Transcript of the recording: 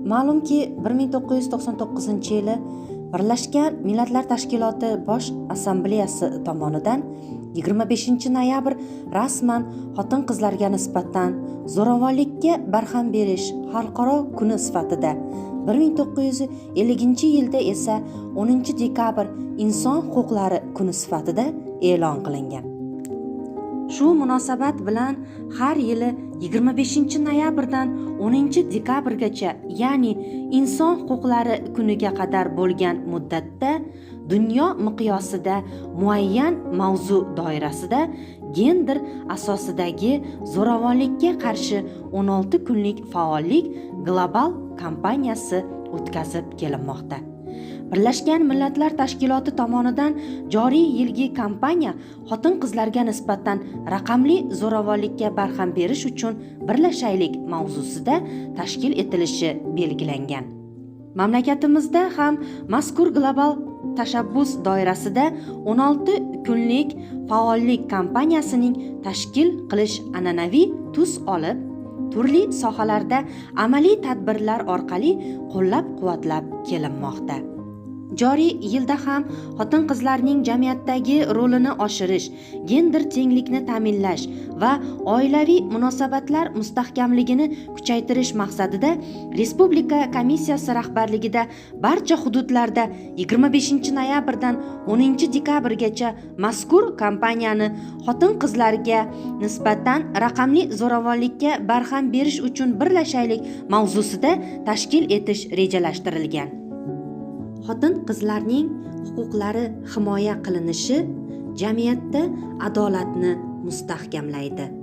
Ma'lumki, 1999-yili Birlashgan Millatlar Tashkiloti Bosh Assambleyasi tomonidan 25-noyabr rasman xotin-qizlarga nisbatan zo'ravonlikka barham berish xalqaro kuni sifatida, 1950-yilda esa 10-dekabr inson huquqlari kuni sifatida e'lon qilingan. Shu munosabat bilan har yili 25-noyabrdan 10-dekabrgacha, ya'ni inson huquqlari kuniga qadar bo'lgan muddatda dunyo miqyosida muayyan mavzu doirasida gender asosidagi zo'ravonlikka qarshi 16 kunlik faollik global kampaniyasi o'tkazib kelinmoqda. Birlashgan Millatlar Tashkiloti tomonidan joriy yilgi kampaniya xotin-qizlarga nisbatan raqamli zo'ravonlikka barham berish uchun birlashaylik mavzusida tashkil etilishi belgilangan. Mamlakatimizda ham mazkur global tashabbus doirasida 16 kunlik faollik kampaniyasining tashkil qilish an'anaviy tus olib, turli sohalarda amaliy tadbirlar orqali qo'llab-quvvatlab kelinmoqda. Joriy yilda ham xotin-qizlarning jamiyatdagi rolini oshirish, gender tenglikni ta'minlash va oilaviy munosabatlar mustahkamligini kuchaytirish maqsadida Respublika komissiyasi rahbarligida barcha hududlarda 25-noyabrdan 10-dekabrgacha mazkur kampaniyani xotin-qizlarga nisbatan raqamli zo'ravonlikka barham berish uchun birlashaylik mavzusida tashkil etish rejalashtirilgan. Xotin-qizlarning huquqlari himoya qilinishi jamiyatda adolatni mustahkamlaydi.